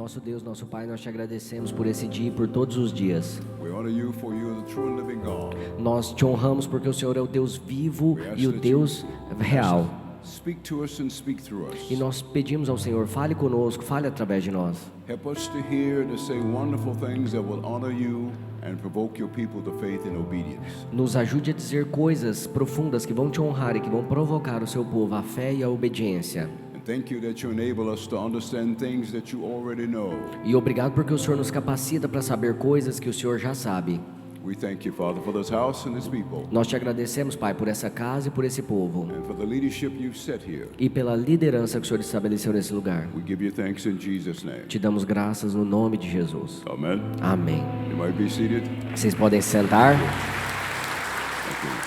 Nosso Deus, nosso Pai, nós te agradecemos por esse dia e por todos os dias. We honor you for you are the true and living God. Nós te honramos porque o Senhor é o Deus vivo e o Deus real. Speak to us and speak through E us. nós pedimos ao Senhor, fale conosco, fale através de nós. Help us to hear and to say wonderful things that will honor you and provoke your people to faith and obedience. Nos ajude a dizer coisas profundas que vão te honrar e que vão provocar o seu povo à fé e à obediência. And thank you that you enable us to understand things that you already know. E obrigado porque o Senhor nos capacita para saber coisas que o Senhor já sabe. We thank you, Father, for this house and this people, Nós te agradecemos, Pai, por essa casa e por esse povo. and for the leadership you've set here. E pela liderança que o Senhor estabeleceu nesse lugar. We give you thanks in Jesus' name. Te damos graças no nome de Jesus. Amen. Amém. You might be seated. Vocês podem se sentar. Thank you.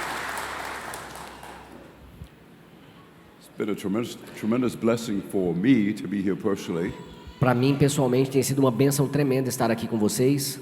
It's been a tremendous blessing for me to be here personally. Para mim, pessoalmente, tem sido uma bênção tremenda estar aqui com vocês.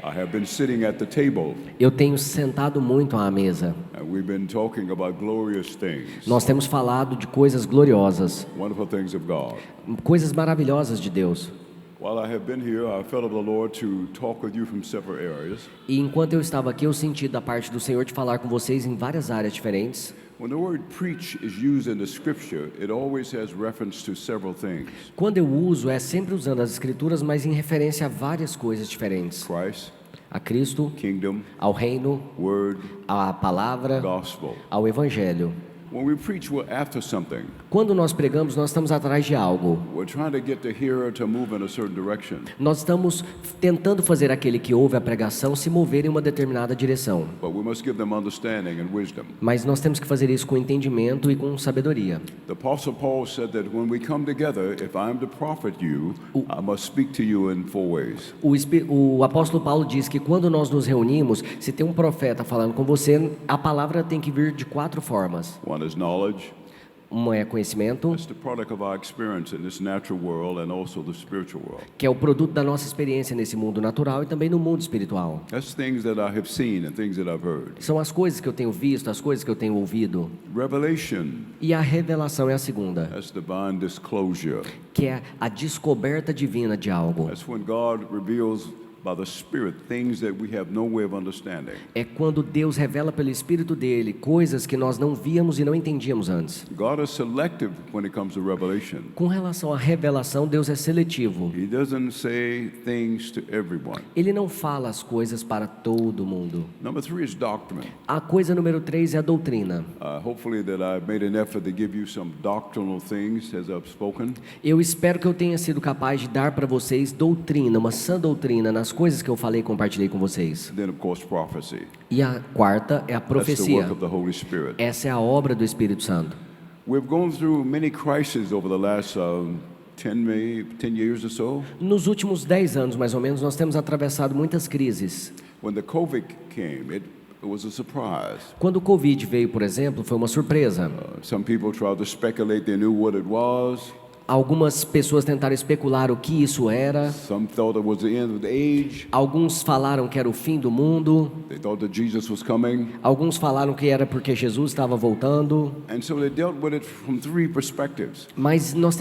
I have been sitting at the table, Eu tenho sentado muito à mesa. and we've been talking about glorious things, Nós temos falado de coisas gloriosas, wonderful things of God. coisas maravilhosas de Deus. While I have been here, I felt of the Lord to talk with you from several areas. E enquanto eu estava aqui, eu senti da parte do Senhor de falar com vocês em várias áreas diferentes. When the word preach is used in the scripture, it always has reference to several things. Quando eu uso, é sempre usando as escrituras, mas em referência a várias coisas diferentes. Christ, A Cristo, kingdom, ao reino, word, à palavra, gospel. ao evangelho. When we preach, we're after something. Quando nós pregamos, nós estamos atrás de algo. We're trying to get the hearer to move in a certain direction. Nós estamos tentando fazer aquele que ouve a pregação se mover em uma determinada direção. But we must give them understanding and wisdom. Mas nós temos que fazer isso com entendimento e com sabedoria. The Apostle Paul said that when we come together, if I'm to profit you, I must speak to you in four ways. O apóstolo Paulo diz que quando nós nos reunimos, se tem um profeta falando com você, a palavra tem que vir de 4 formas. One is knowledge. Uma é conhecimento, That's the product of our experience in this natural world and also the spiritual world. que é o produto da nossa experiência nesse mundo natural e também no mundo espiritual. That's things that I have seen and things that I've heard. São as coisas que eu tenho visto, as coisas que eu tenho ouvido. Revelation. E a revelação é a segunda, That's divine disclosure. que é a descoberta divina de algo. That's when God reveals by the Spirit things that we have no way of understanding. É quando Deus revela pelo Espírito dele coisas que nós não víamos e não entendíamos antes. God is selective when it comes to revelation. Com relação à revelação, Deus é seletivo. He doesn't say things to everyone. Ele não fala as coisas para todo mundo. Number 3 is doctrine. A coisa número 3 é a doutrina. Hopefully that I've made an effort to give you some doctrinal things as I've spoken. Eu espero que eu tenha sido capaz de dar para vocês doutrina, uma sã doutrina nas coisas que eu falei e compartilhei com vocês. Then of course prophecy. E a quarta é a That's the profecia. work of the Holy Spirit. Essa é a obra do Espírito Santo. We've gone through many crises over the last 10 years or so. Nos últimos 10 anos, mais ou menos, nós temos atravessado muitas crises. When the COVID came, it was a surprise. Quando o Covid veio, por exemplo, foi uma surpresa. Some people tried to speculate they knew what it was. Algumas pessoas tentaram especular o que isso era. Some thought it was the end of the age. Alguns falaram que era o fim do mundo. They thought that Jesus was coming. Alguns falaram que era porque Jesus estava voltando. And so they dealt with it from 3 perspectives. Mas nós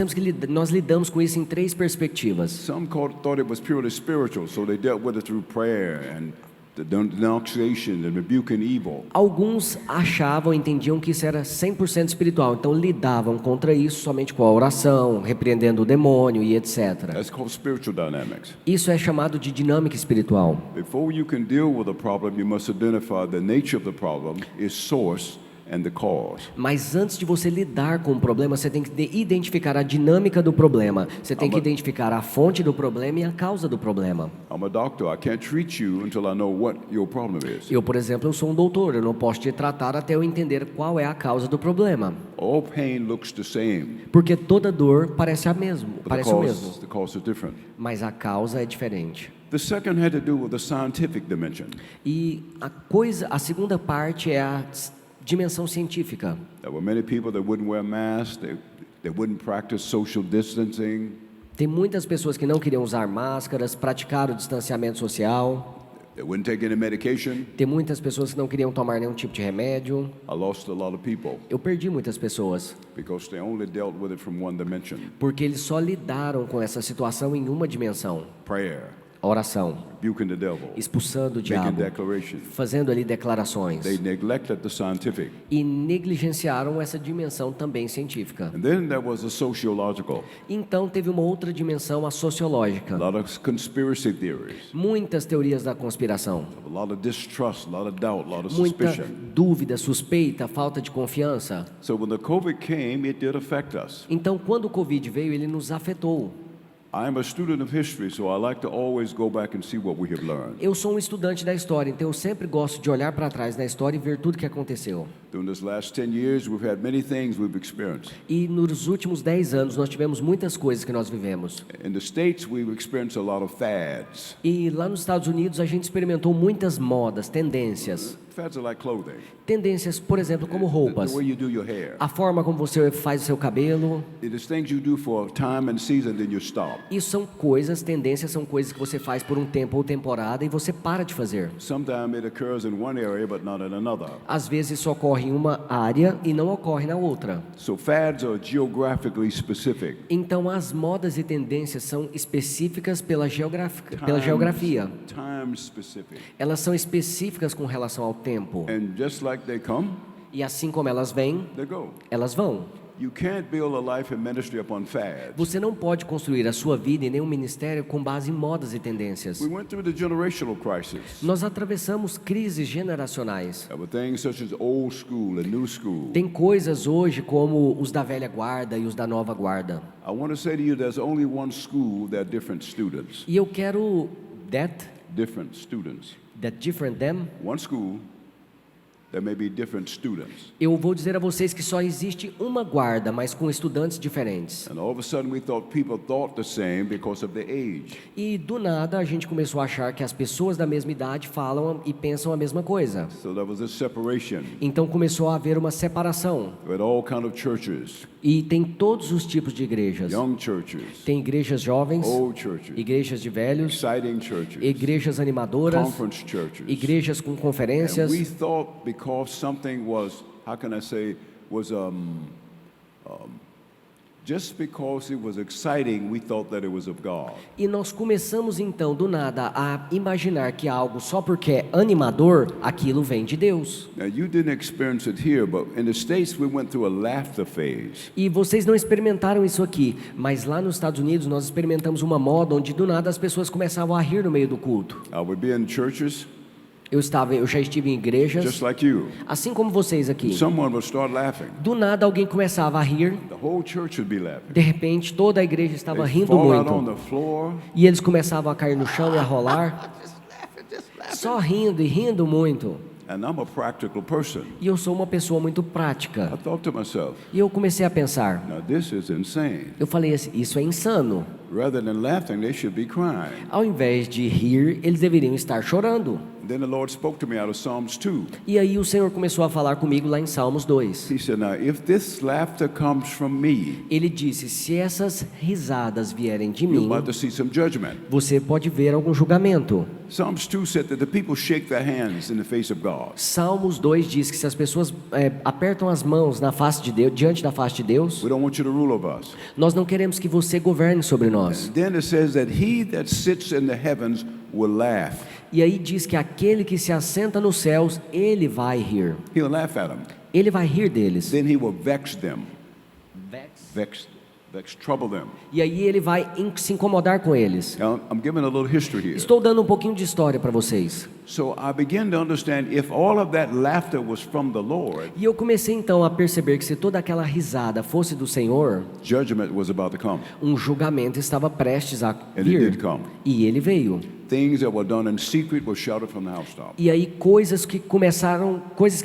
lidamos com isso em 3 perspectivas. Some thought it was purely spiritual, so they dealt with it through prayer and the denunciation and rebuking evil. Alguns achavam, entendiam que isso era 100% espiritual, então lidavam contra isso somente com a oração, repreendendo o demônio e etc. That's called spiritual dynamics. Isso é chamado de dinâmica espiritual. Before you can deal with a problem, you must identify the nature of the problem, its source, and the cause. Mas antes de você lidar com o problema, você tem que identificar a dinâmica do problema. Você tem que identificar a fonte do problema e a causa do problema. I'm a doctor. I can't treat you until I know what your problem is. Eu, por exemplo, eu sou um doutor. Eu não posso te tratar até eu entender qual é a causa do problema. All pain looks the same, Porque toda dor parece o mesmo. but the cause is different. Mas a causa é diferente. The second had to do with the scientific dimension. E a segunda parte é a dimensão científica. There were many people that wouldn't wear masks. They wouldn't practice social distancing. Tem muitas pessoas que não queriam usar máscaras, praticar o distanciamento social. They wouldn't take any medication. Tem muitas pessoas que não queriam tomar nenhum tipo de remédio. I lost a lot of people Eu perdi muitas pessoas, because they only dealt with it from one dimension. porque eles só lidaram com essa situação em uma dimensão: Prayer, a oração, rebuking the devil, expulsando o making diabo, declarations. fazendo ali declarações. They neglected the scientific. E negligenciaram essa dimensão também científica. And then there was a sociological, Então teve uma outra dimensão, a a sociológica. lot of conspiracy theories, Muitas teorias da conspiração, a lot of distrust, a lot of doubt, a lot of muita suspicion. dúvida, suspeita, falta de confiança. So when the COVID came, it did affect us. Então, quando o Covid veio, ele nos afetou. I'm a student of history, so I like to always go back and see what we have learned. Eu sou um estudante da história, então eu sempre gosto de olhar para trás na história e ver tudo que aconteceu. During this last 10 years, we've had many things we've experienced. E nos últimos 10 anos nós tivemos muitas coisas que nós vivemos. In the States, we've experienced a lot of fads. E lá nos Estados Unidos a gente experimentou muitas modas, tendências. Fads are like clothing. Tendências, por exemplo, como The roupas. way you do your hair. A forma como você faz o seu cabelo. It is things you do for time and season, then you stop. Isso são coisas, tendências são coisas que você faz por um tempo ou temporada e você para de fazer. Sometimes it occurs in one area, but not in another. Às vezes isso ocorre em uma área e não ocorre na outra. So fads are geographically specific. Então as modas e tendências são específicas pela geografia. Time specific. Elas são específicas com relação ao tempo. And just like they come, E assim como elas vêm, they go. elas vão. You can't build a life and ministry upon fads. Você não pode construir a sua vida e nem um ministério com base em modas e tendências. We went through the generational crisis. Nós atravessamos crises generacionais. There were things such as old school and new school. Tem coisas hoje como os da velha guarda e os da nova guarda. I want to say to you, there's only one school, there are different students. E eu quero Different students. that different them. One school, there may be different students. Eu vou dizer a vocês que só existe uma guarda, mas com estudantes diferentes. And all of a sudden we thought people thought the same because of their age. E do nada a gente começou a achar que as pessoas da mesma idade falam e pensam a mesma coisa. So there was a separation. Então começou a haver uma separação. We had all kind of churches, E tem todos os tipos de igrejas. young churches, Tem igrejas jovens, old churches, igrejas de velhos, exciting churches, igrejas animadoras, conference churches. igrejas com And conferências. we thought because something was, how can I say, was just because it was exciting, we thought that it was of God. E nós começamos então do nada a imaginar que algo só porque é animador, aquilo vem de Deus. Now you didn't experience it here, but in the States we went through a laughter phase. E vocês não experimentaram isso aqui, mas lá nos Estados Unidos nós experimentamos uma moda onde do nada as pessoas começavam a rir no meio do culto. I would be in churches Eu já estive em igrejas, just like you. assim como vocês aqui. Someone would start laughing. Do nada alguém começava a rir, The whole church would be laughing. de repente toda a igreja estava They'd rindo fall out on muito. the floor. E eles começavam a cair no chão e a rolar, só rindo e rindo muito. And I'm a practical person. E eu sou uma pessoa muito I prática. thought to myself, E eu comecei a pensar, now this is insane. eu falei assim, isso é insano. Rather than laughing, they should be crying. Ao invés de rir, eles deveriam estar chorando. And then the Lord spoke to me out of Psalms 2. E aí o Senhor começou a falar comigo lá em Salmos 2. He said, now if this laughter comes from me, Ele disse, se essas risadas vierem de you're mim, about to see some judgment. você pode ver algum julgamento. Psalms 2 said that the people shake their hands in the face of God. Salmos 2 diz que se as pessoas apertam as mãos na face de Deus, diante da face de Deus, We don't want you to rule over us. nós não queremos que você governe sobre nós. And then it says that he that sits in the heavens will laugh. E aí diz que aquele que se assenta nos céus, ele vai rir. He'll laugh at them. Ele vai rir deles. Then he will vex them. Trouble them. E aí ele vai se incomodar com eles. Now, I'm giving a little history here. Estou dando um pouquinho de história para vocês. So I began to understand if all of that laughter was from the Lord, E eu comecei então a perceber que se toda aquela risada fosse do Senhor, judgment was about to come. um julgamento estava prestes a And it did vir. come. E ele veio. Things that were done in secret were shouted from the housetop. E aí coisas que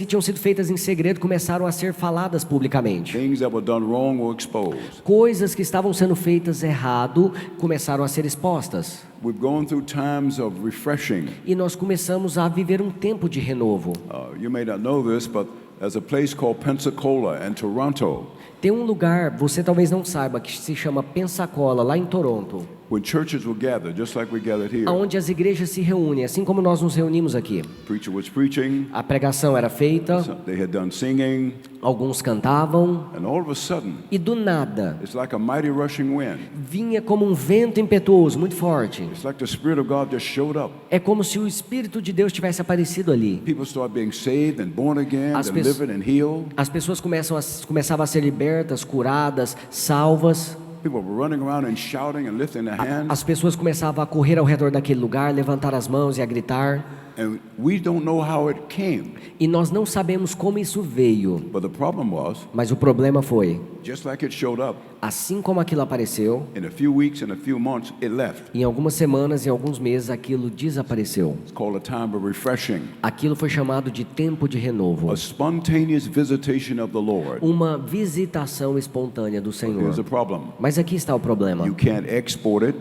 tinham sido feitas em segredo começaram a ser faladas publicamente. Things that were done wrong were exposed. Coisas que estavam sendo feitas errado começaram a ser expostas. We've gone through times of refreshing. E nós começamos a viver um tempo de renovo. You may not know this, but there's a place called Pensacola in Toronto. Tem um lugar, você talvez não saiba, que se chama Pensacola, lá em Toronto. when churches will gather, just like we gathered here, onde as igrejas se reúnem, assim como nós nos reunimos aqui. preacher was preaching, A pregação era feita, they had done singing, alguns cantavam, and all of a sudden, e do nada it's like a mighty rushing wind. vinha como um vento impetuoso, muito forte. It's like the Spirit of God just showed up. É como se o Espírito de Deus tivesse aparecido ali. People start being saved and born again, As delivered and healed. As pessoas começavam a ser libertas, curadas, salvas. People were running around and shouting and lifting their hands. As pessoas começavam a correr ao redor daquele lugar, levantar as mãos e a gritar. And we don't know how it came. E nós não sabemos como isso veio. But the problem was, Mas o problema foi, just like it showed up, assim como aquilo apareceu, in a few weeks and a few months, it left. em algumas semanas e alguns meses aquilo desapareceu. It's called a time of refreshing. Aquilo foi chamado de tempo de renovo. A spontaneous visitation of the Lord. Uma visitação espontânea do Senhor. Here's the problem. Mas aqui está o problema. You can't export it.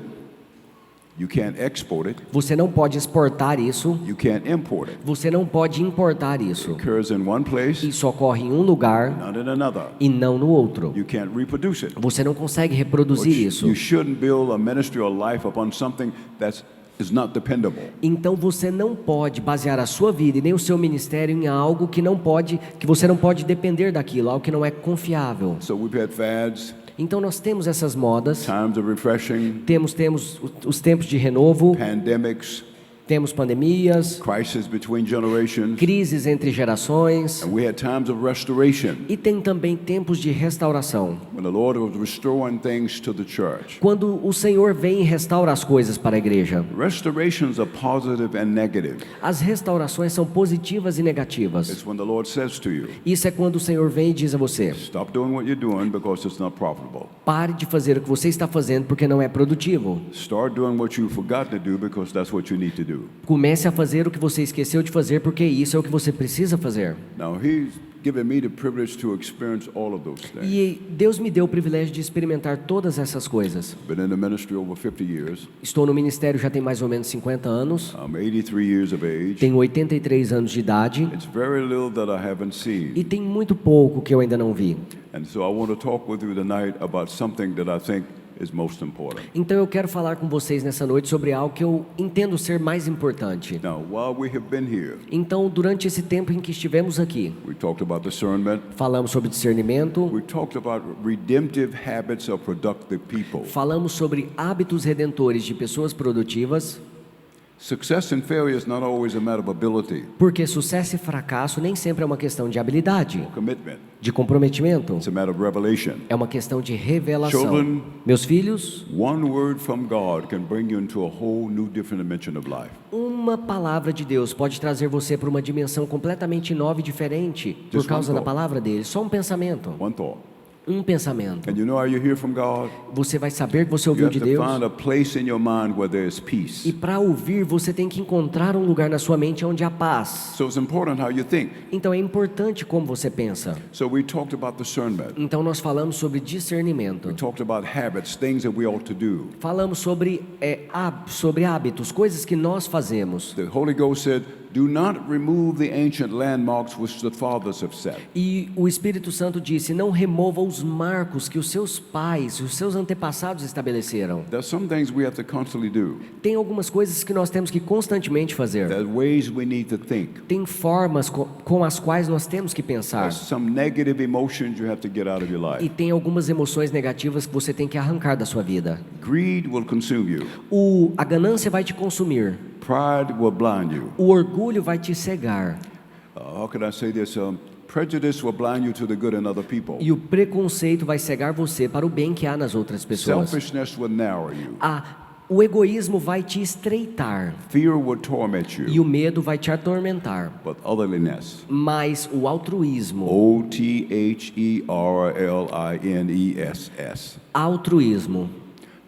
You can't export it. Você não pode exportar isso. You can't import it. Você não pode importar isso. It occurs in one place, Isso ocorre em um lugar not in another. e não no outro. You can't reproduce it. Você não consegue reproduzir isso. You shouldn't build a ministry or life upon something that is not dependable. Então você não pode basear a sua vida e nem o seu ministério em algo que você não pode depender daquilo, algo que não é confiável. So we've had fads, Então nós temos essas modas, times of refreshing, temos os tempos de renovo, pandemics, temos pandemias, crisis between generations, crises entre gerações and we had times of restoration e tem também tempos de restauração. when the Lord was restoring things to the church. Quando o Senhor vem e restaura as coisas para a igreja. Restorations are positive and negative. As restaurações são positivas e negativas. It's when the Lord says to you, Isso é quando o Senhor vem e diz a você: stop doing what you're doing because it's not profitable. pare de fazer o que você está fazendo porque não é produtivo. Start doing what you forgot to do because that's what you need to do. Comece a fazer o que você esqueceu de fazer porque isso é o que você precisa fazer. Now He's given me the privilege to experience all of those things. E Deus me deu o privilégio de experimentar todas essas coisas. Been in the ministry over 50 years. Estou no ministério já tem mais ou menos 50 anos. I'm 83 years of age. Tenho 83 anos de idade. It's very little that I haven't seen. E tem muito pouco que eu ainda não vi. And so I want to talk with you tonight about something that I think is most important. Então eu quero falar com vocês nessa noite sobre algo que eu entendo ser mais importante. Now, while we have been here, Então, durante esse tempo em que estivemos aqui, we talked about discernment. falamos sobre discernimento, We talked about redemptive habits of productive people. falamos sobre hábitos redentores de pessoas produtivas, Success and failure is not always a matter of ability porque sucesso e fracasso nem sempre é uma questão de habilidade, or commitment. de comprometimento, It's a matter of revelation. é uma questão de revelação. Children, Meus filhos, one word from God can bring you into a whole new different dimension of life. uma palavra de Deus pode trazer você para uma dimensão completamente nova e diferente por Just causa one da thought. palavra dele. Só um pensamento. One thought. Um pensamento. And you know how you hear from God? Você vai saber que você You ouviu have de to Deus. find a place in your mind where there is E peace. para ouvir, você tem que encontrar um lugar na sua mente onde há paz. So it's important how you think. Então é importante como você pensa. So we talked about discernment. Então nós falamos sobre discernimento. We talked about habits, things that we ought to do. Falamos sobre hábitos, coisas que nós fazemos. The Holy Ghost said, do not remove the ancient landmarks which the fathers have set. E o Espírito Santo disse: não remova os marcos que os seus pais, os seus antepassados estabeleceram. There's some things we have to constantly do. Tem algumas coisas que nós temos que constantemente fazer. There's ways we need to think. Tem formas com as quais nós temos que pensar. There's some negative emotions you have to get out of your E life. tem algumas emoções negativas que você tem que arrancar da sua vida. Greed will consume you. A ganância vai te consumir. Pride will blind you. O orgulho vai te cegar. How can I say this? Prejudice will blind you to the good in other people. E o preconceito vai cegar você para o bem que há nas outras pessoas. Selfishness will narrow you. O egoísmo vai te estreitar. Fear will torment E you. o medo vai te atormentar. But otherliness, Mas o altruísmo, O-T-H-E-R-L-I-N-E-S-S, altruísmo,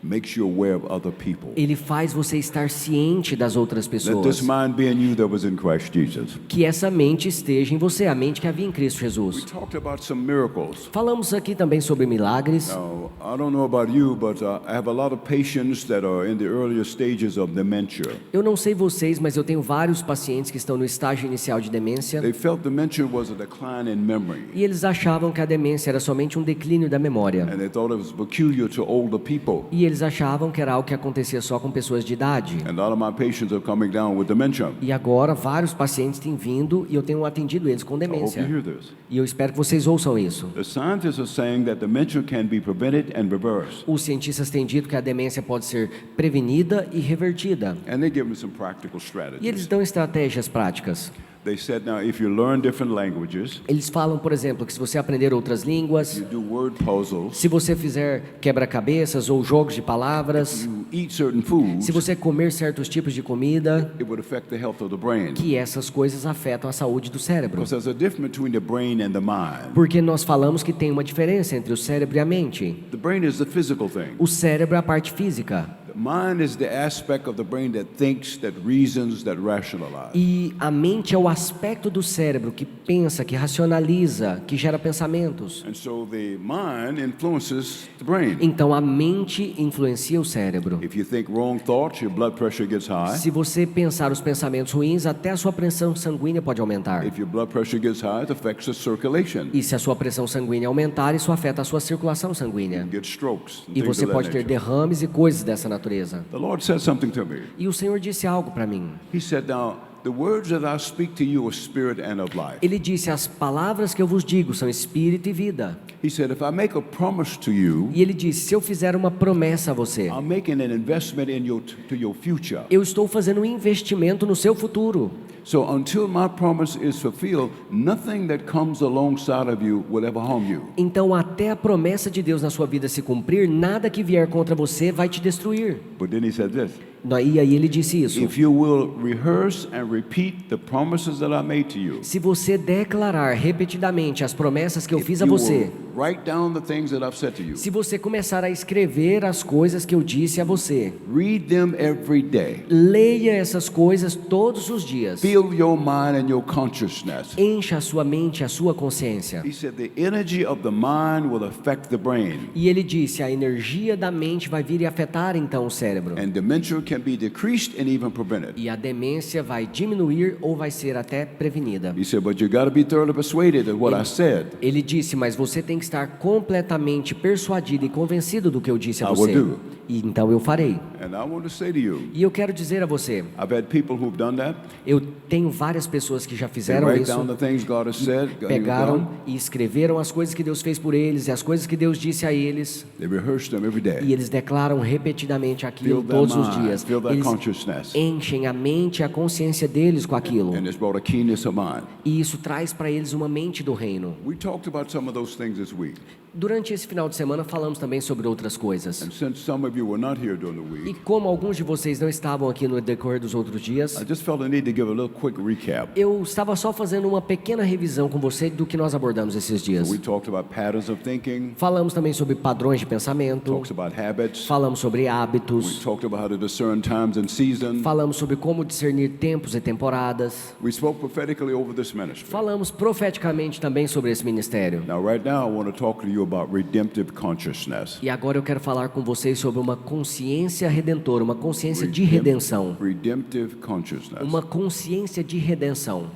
makes you aware of other people. ele faz você estar ciente das outras Let this pessoas. mind be in you that was in Christ Jesus. Que essa mente esteja em você, a mente que havia em Cristo We Jesus. talked about some miracles. Falamos aqui também sobre milagres. Now, I don't know about you, but I have a lot of patients that are in the earlier stages of dementia. Eu não sei vocês, mas eu tenho vários pacientes que estão no estágio inicial de demência. They felt dementia was a decline in memory, E eles achavam que a demência era somente um declínio da memória. and they thought it was peculiar to older people. E eles achavam que era algo que acontecia só com pessoas de idade. And a lot of my patients are coming down with dementia. E agora vários pacientes têm vindo e eu tenho atendido eles com I hope you demência. hear this. E eu espero que vocês ouçam isso. The scientists are saying that dementia can be prevented and reversed. Os cientistas têm dito que a demência pode ser prevenida e revertida. And they give them some practical E eles strategies. dão estratégias práticas. They said, now, if you learn different languages, Eles falam, por exemplo, que se você aprender outras línguas, you do word puzzles, se você fizer quebra-cabeças ou jogos de palavras, you eat certain foods, se você comer certos tipos de comida, it would affect the health of the brain. que essas coisas afetam a saúde do cérebro. Because there's a difference between the brain and the mind. Porque nós falamos que tem uma diferença entre o cérebro e a mente. The brain is the physical thing. O cérebro é a parte física. The mind is the aspect of the brain that thinks, that reasons, that rationalizes. E a mente é o aspecto do cérebro que pensa, que racionaliza, que gera pensamentos. And so the mind influences the brain. Então a mente influencia o cérebro. If you think wrong thoughts, your blood pressure gets high. Se você pensar os pensamentos ruins, até a sua pressão sanguínea pode aumentar. If your blood pressure gets high, it affects the circulation. E se a sua pressão sanguínea aumentar, isso afeta a sua circulação sanguínea. You get strokes and E things você of that pode ter nature. derrames e coisas dessa natureza. The Lord said something to me. E o Senhor disse algo para mim. He said, now, the words that I speak to you are spirit and of life. Ele disse: as palavras que eu vos digo são espírito e vida. He said, if I make a promise to you, E ele disse: se eu fizer uma promessa a você, I'm making an investment in to your future. eu estou fazendo um investimento no seu futuro. So until my promise is fulfilled, nothing that comes alongside of you will ever harm you. Então, até a promessa de Deus na sua vida se cumprir, nada que vier contra você vai te destruir. But then he said this, E aí ele disse isso: if you will rehearse and repeat the promises that I made to you, se você declarar repetidamente as promessas que eu if fiz a you você, will write down the things that I've said to you, se você começar a escrever as coisas que eu disse a você, read them every day, leia essas coisas todos os dias, fill your mind and your consciousness. encha a sua mente, a sua consciência. He said the energy of the mind will affect the brain, E ele disse: a energia da mente vai vir e afetar então o cérebro. and dementia can be decreased and even prevented. E a demência vai diminuir ou vai ser até prevenida. He said, but you got to be thoroughly persuaded of what I said. Ele disse: mas você tem que estar completamente persuadido e convencido do que eu disse a I will você. do. E então eu farei. And I want to say to you, E eu quero dizer a você, I've had people who've done that. eu tenho várias pessoas que já They fizeram write isso, down the things God has said, God has pegaram done. e escreveram as coisas que Deus fez por eles e as coisas que Deus disse a eles, They rehearse them every e day. eles declaram repetidamente aquilo Fill their todos os mind, dias. fill their Eles consciousness. enchem a mente e a consciência deles com aquilo. And it's brought a keenness of mind. E isso traz para eles uma mente do reino. We talked about some of those things this week. Durante esse final de semana falamos também sobre outras coisas. And since some of you were not here during the E week, como alguns de vocês não estavam aqui no decorrer dos outros dias, I just felt I need to give a little quick recap. eu estava só fazendo uma pequena revisão com você do que nós abordamos esses dias. We talked about patterns of thinking, Falamos também sobre padrões de pensamento, talks about habits, falamos sobre we hábitos, talked about how to discern times and seasons. falamos sobre como discernir tempos e temporadas, We spoke prophetically over this ministry. falamos profeticamente também sobre esse ministério. Now, right now, I want to talk to you about redemptive consciousness. E agora eu quero falar com vocês sobre uma consciência redentora, uma consciência de redenção. Redemptive consciousness. Uma consciência de redenção.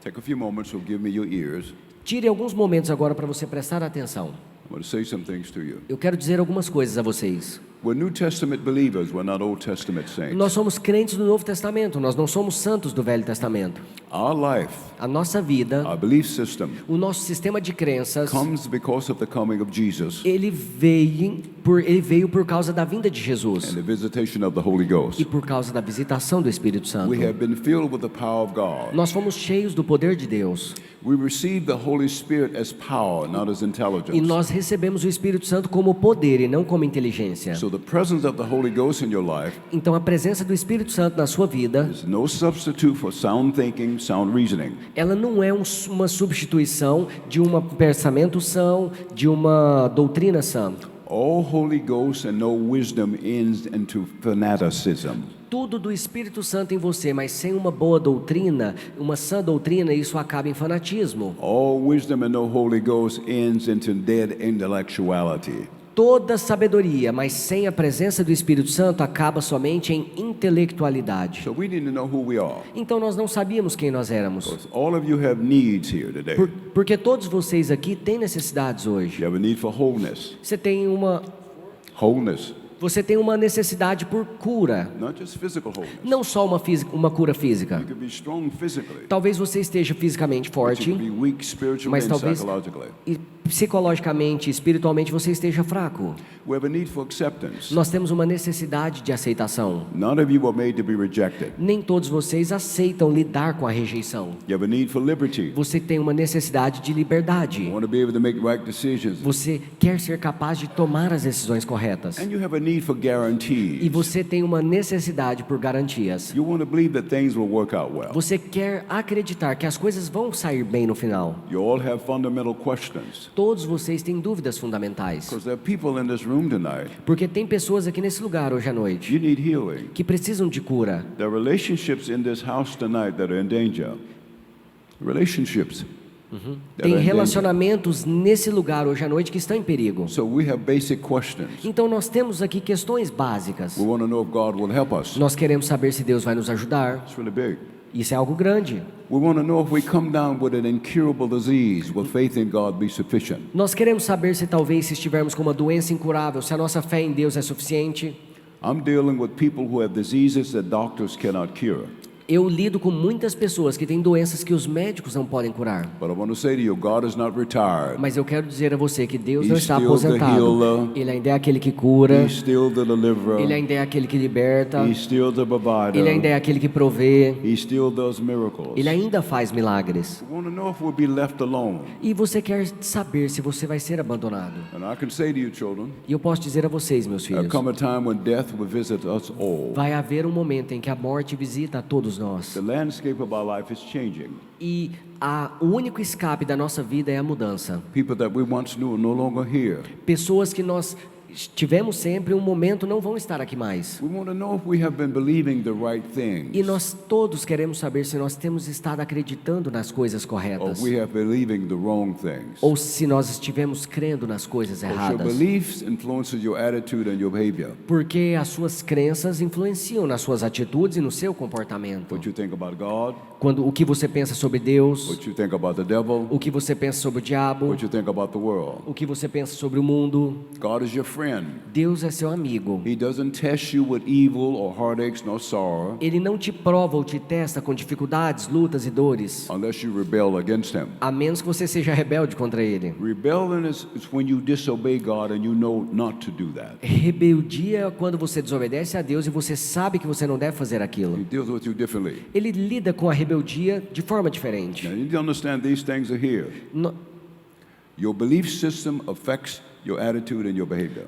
Take a few moments, so give me your ears. Tire alguns momentos agora para você prestar atenção. I want to say some things to you. Eu quero dizer algumas coisas a vocês. We're New Testament believers, we're not Old Testament saints. Nós somos crentes do Novo Testamento, nós não somos santos do Velho Testamento. Our life, A nossa vida, our belief system, o nosso sistema de crenças, comes because of the coming of Jesus ele veio por causa da vinda de Jesus and the visitation of the Holy e Ghost. por causa da visitação do Espírito Santo. We have been filled with the power of God. Nós fomos cheios do poder de Deus We receive the Holy Spirit as power, not as e intelligence. nós recebemos o Espírito Santo como poder e não como inteligência. So the presence of the Holy Ghost in your life Então a presença do Espírito Santo na sua vida, is no substitute for sound thinking, sound reasoning. ela não é uma substituição de um pensamento são, de uma doutrina sã. All Holy Ghost and no wisdom ends into fanaticism. Tudo do Espírito Santo em você, mas sem uma boa doutrina, uma sã doutrina, isso acaba em fanatismo. All wisdom and no Holy Ghost ends into dead intellectuality. Toda sabedoria, mas sem a presença do Espírito Santo, acaba somente em intelectualidade. So we need to know who we are. Então nós não sabíamos quem nós éramos. Because all of you have needs here today. Porque todos vocês aqui têm necessidades hoje. You have a need for wholeness. Você tem uma Wholeness. Você tem uma necessidade por cura, not just physical wholeness. não só uma cura física. You could be strong physically, Talvez você esteja fisicamente but you forte, could be weak spiritually mas and talvez psychologically. e psicologicamente, espiritualmente você esteja fraco. We have a need for acceptance. Nós temos uma necessidade de aceitação. None of you were made to be rejected. Nem todos vocês aceitam lidar com a rejeição. You have a need for liberty. Você tem uma necessidade de liberdade. You want to be able to make right decisions. Você quer ser capaz de tomar as decisões corretas. And you have a need for guarantees. E você tem uma necessidade por garantias. You want to believe that things will work out well. Você quer acreditar que as coisas vão sair bem no final. You all have fundamental questions. Todos vocês têm dúvidas fundamentais. Because there are people in this room tonight. Porque tem pessoas aqui nesse lugar hoje à noite You need healing. que precisam de cura. There are relationships in this house tonight that are in danger. Relationships. that Tem are in danger. relacionamentos nesse lugar hoje à noite que estão em perigo. So we have basic questions. Então nós temos aqui questões básicas. We want to know if God will help us. Nós queremos saber se Deus vai nos ajudar. It's really big. Isso é algo grande. We want to know if we come down with an incurable disease, will faith in God be sufficient? Nós queremos saber se talvez se estivermos com uma doença incurável, se a nossa fé em Deus é suficiente. I'm dealing with people who have diseases that doctors cannot cure. Eu lido com muitas pessoas que têm doenças que os médicos não podem curar. But I want to say to you, God is not retired. Mas eu quero dizer a você que Deus He's não está still the aposentado. healer. Ele ainda é aquele que cura. He's still the deliverer. Ele ainda é aquele que liberta. He's still the provider. Ele ainda é aquele que provê. He still does miracles. Ele ainda faz milagres. We want to know if we'll be left alone. E você quer saber se você vai ser abandonado. And I can say to you, children, E eu posso dizer a vocês, meus there'll filhos, come a time when death will visit us all. vai haver um momento em que a morte visita a todos nós. The landscape of our life is changing. E o único escape da nossa vida é a mudança. People that we once knew are no longer here. Pessoas que nós tivemos sempre um momento não vão estar aqui mais. We want to know if we have been believing the right things. E nós todos queremos saber se nós temos estado acreditando nas coisas Or corretas. we have believing the wrong things. Ou se nós estivemos crendo nas coisas Because your erradas. beliefs influences your attitude and your behavior. Porque as suas crenças influenciam nas suas atitudes e no seu comportamento. What you think about God, O que você pensa sobre Deus, what you think about the devil, o que você pensa sobre o diabo, what you think about the world. o que você pensa sobre o mundo. God is your friend. Deus é seu amigo. He doesn't test you with evil or heartaches nor sorrow Ele não te prova ou te testa com dificuldades, lutas e dores, unless you rebel against him. a menos que você seja rebelde contra ele. Rebellion is when you disobey God and you know not to do that. Rebeldia é quando você desobedece a Deus e você sabe que você não deve fazer He aquilo. deals with you differently. Ele lida com a rebeldia de forma diferente. Now you need to understand these things are here. No- Your belief system affects your attitude and your behavior.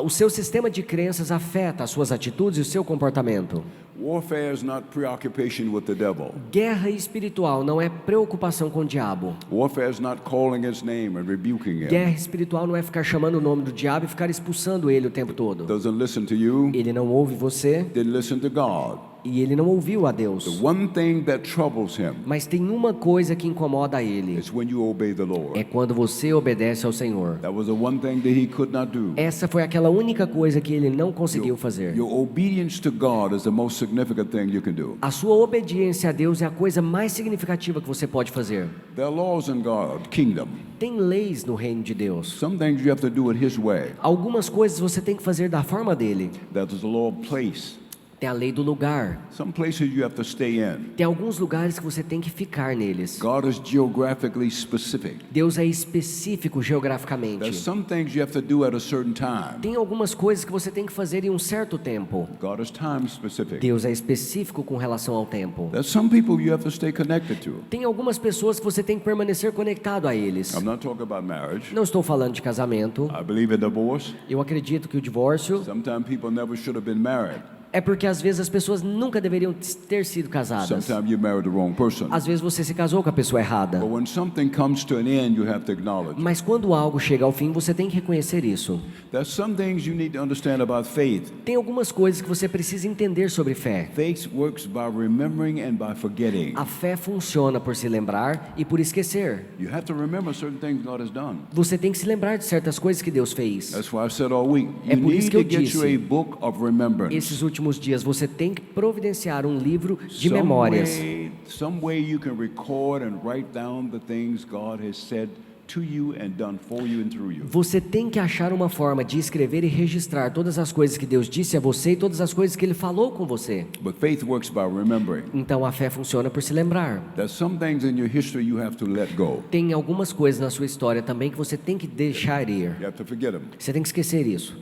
O seu sistema de crenças afeta as suas atitudes e o seu comportamento. Warfare is not preoccupation with the devil. Guerra espiritual não é preocupação com o diabo. Warfare is not calling his name and rebuking him. Guerra espiritual não é ficar chamando o nome do diabo e ficar expulsando ele o tempo todo. Doesn't listen to you, Ele não ouve você didn't listen to God. e ele não ouviu a Deus. The one thing that troubles him Mas tem uma coisa que incomoda ele. is when you obey the Lord. É quando você obedece ao Senhor. That was the one thing that he could not do. Essa foi aquela única coisa que ele não conseguiu fazer. Your obedience to God is the most significant thing you can do. A sua obediência a Deus é a coisa mais significativa que você pode fazer. There are laws in God's kingdom. Tem leis no reino de Deus. Some things you have to do it his way. Algumas coisas você tem que fazer da forma dele. That is the law of place. Tem a lei do lugar. Some places you have to stay in. Tem alguns lugares que você tem que ficar neles. God is geographically specific. Deus é específico There's geograficamente. some things you have to do at a certain time. Tem algumas coisas que você tem que fazer em um certo tempo. God is time specific. Deus é específico com relação ao tempo. There's some people you have to stay connected to. Tem algumas pessoas que você tem que permanecer conectado a eles. I'm not talking about marriage. Não estou falando de casamento. I believe in divorce. Eu acredito que o divórcio Sometimes people never should have been married. é porque às vezes as pessoas nunca deveriam ter sido casadas. Sometimes you married the wrong person. Às vezes você se casou com a pessoa errada. But when something comes to an end, you have to acknowledge. Mas quando algo chega ao fim, você tem que reconhecer isso. There's some things you need to understand about faith. Tem algumas coisas que você precisa entender sobre fé. Faith works by remembering and by forgetting. A fé funciona por se lembrar e por esquecer. You have to remember certain things God has done. Você tem que se lembrar de certas coisas que Deus fez. That's why I've said all week. É You por isso need que eu to get you disse, a book of remembrance. Esses últimos dias você tem que providenciar um livro de memórias. Some way you can record and write down the things God has said to you and done for you and through you. Você tem que achar uma forma de escrever e registrar todas as coisas que Deus disse a você e todas as coisas que Ele falou com você. But faith works by remembering. Então a fé funciona por se lembrar. There's some things in your history you have to let go. Tem algumas coisas na sua história também que você tem que deixar ir. You have to forget them. Você tem que esquecer isso.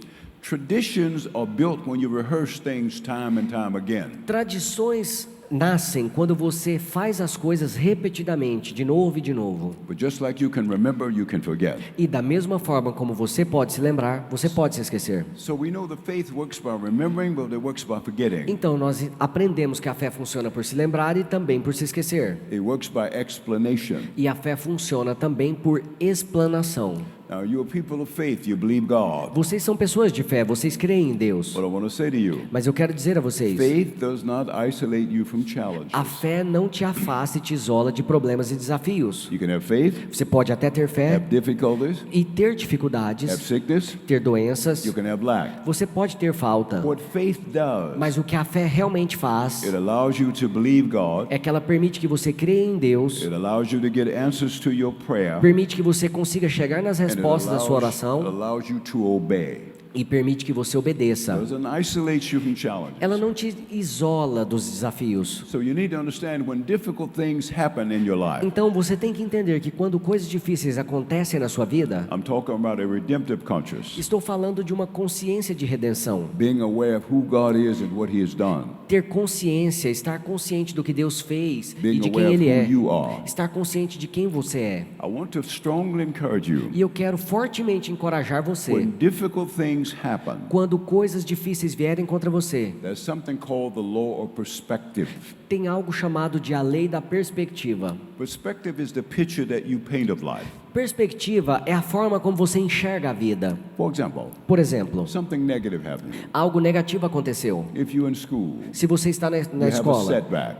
Traditions are built when you rehearse things time and time again. Tradições nascem quando você faz as coisas repetidamente, de novo e de novo. But just like you can remember, you can forget. E da mesma forma como você pode se lembrar, você pode se esquecer. So we know that faith works by remembering, but it works by forgetting. Então nós aprendemos que a fé funciona por se lembrar e também por se esquecer. It works by explanation. E a fé funciona também por explanação. Now, you are people of faith, you believe God. Vocês são pessoas de fé, vocês creem em Deus. But I want to say to you, Mas eu quero dizer a vocês, faith does not isolate you from challenges. a fé não te afasta e te isola de problemas e desafios. You can have faith, Você pode até ter fé have difficulties, e ter have dificuldades, sickness, ter doenças, you can have lack. você pode ter falta. What faith does, Mas o que a fé realmente faz it allows you to believe God. é que ela permite que você creia em Deus, It allows you to get answers to your prayer. permite que você consiga chegar nas And it respostas da sua oração allows you to obey. e permite que você obedeça. Doesn't isolate you from challenges. Ela não te isola dos desafios. So you need to understand when difficult things happen in your life. Então você tem que entender que quando coisas difíceis acontecem na sua vida, I'm talking about a redemptive conscience. estou falando de uma consciência de redenção. Being aware of who God is and what He has done. Ter consciência, estar consciente do que Deus fez e Being de quem aware of Ele é. who you are. Estar consciente de quem você é. I want to strongly encourage you. E eu quero fortemente encorajar você. When difficult things happen, Quando coisas difíceis vierem contra você, there's something called the law of perspective. tem algo chamado de a lei da perspectiva. Perspective is the picture that you paint of life. Perspectiva é a forma como você enxerga a vida. For example, Por exemplo, something negative happened. algo negativo aconteceu. If you're in school, Se você está na you have a escola, setback.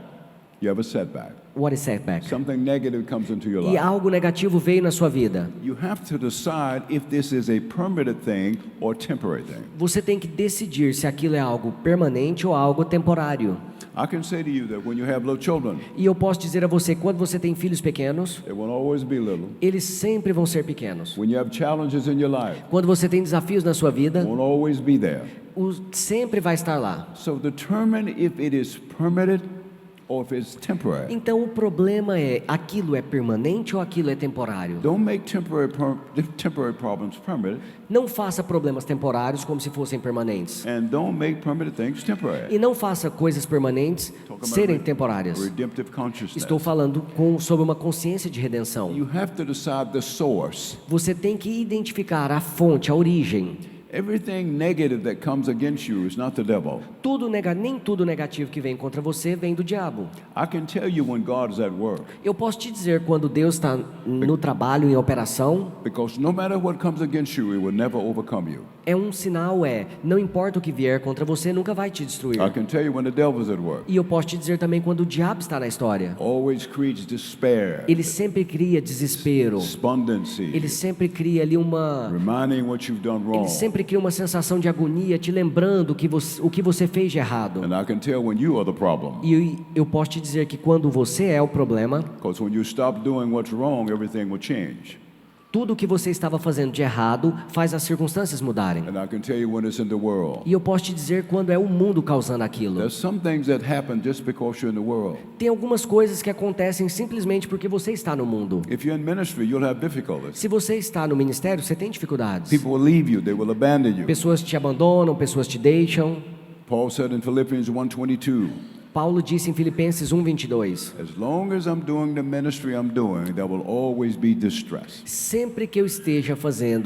You have a setback. what is setback? Something negative comes into your E life. algo negativo veio na sua vida. You have to decide if this is a permanent thing or temporary thing. Você tem que decidir se aquilo é algo permanente ou algo temporário. I can say to you that when you have little children, E eu posso dizer a você, quando você tem filhos pequenos, they will always be little. eles sempre vão ser pequenos. When you have challenges in your life, Quando você tem desafios na sua vida, they won't always be there. sempre vai estar lá. So determine if it is permanent or if it's temporary. Então o problema é, aquilo é permanente ou aquilo é temporário? Don't make temporary problems permanent, Não faça problemas temporários como se fossem permanentes. and don't make permanent things temporary. E não faça coisas permanentes Talking about serem temporárias. redemptive consciousness. Estou falando sobre uma consciência de redenção. You have to decide the source. Você tem que identificar a fonte, a origem. Everything negative that comes against you is not the devil. Nem tudo negativo que vem contra você vem do diabo. I can tell you when God is at work, Eu posso te dizer quando Deus está no trabalho, em operação, because no matter what comes against you, it will never overcome you. é um sinal, não importa o que vier contra você, nunca vai te destruir. I can tell you when the devil is at work. E eu posso te dizer também quando o diabo está na história. Always creates despair, Ele sempre cria desespero. despondency, Ele sempre cria ali reminding what you've done wrong. Ele sempre cria uma sensação de agonia, te lembrando o que você fez de errado. And I can tell when you are the problem. E eu posso te dizer que quando você é o problema, Because when you stop doing what's wrong, everything will change. tudo o que você estava fazendo de errado faz as circunstâncias mudarem. And I can tell you when it's in the world. E eu posso te dizer quando é o mundo causando aquilo. There's some things that happen just because you're in the world. Tem algumas coisas que acontecem simplesmente porque você está no mundo. If you're in ministry, you'll have difficulties. Se você está no ministério, você tem dificuldades. People will leave you, they will abandon you. Pessoas te abandonam, pessoas te deixam. Paul said in Philippians 1:22, Paulo disse em Filipenses 1:22, as long as I'm doing the ministry I'm doing, there will always be distress. sempre que eu esteja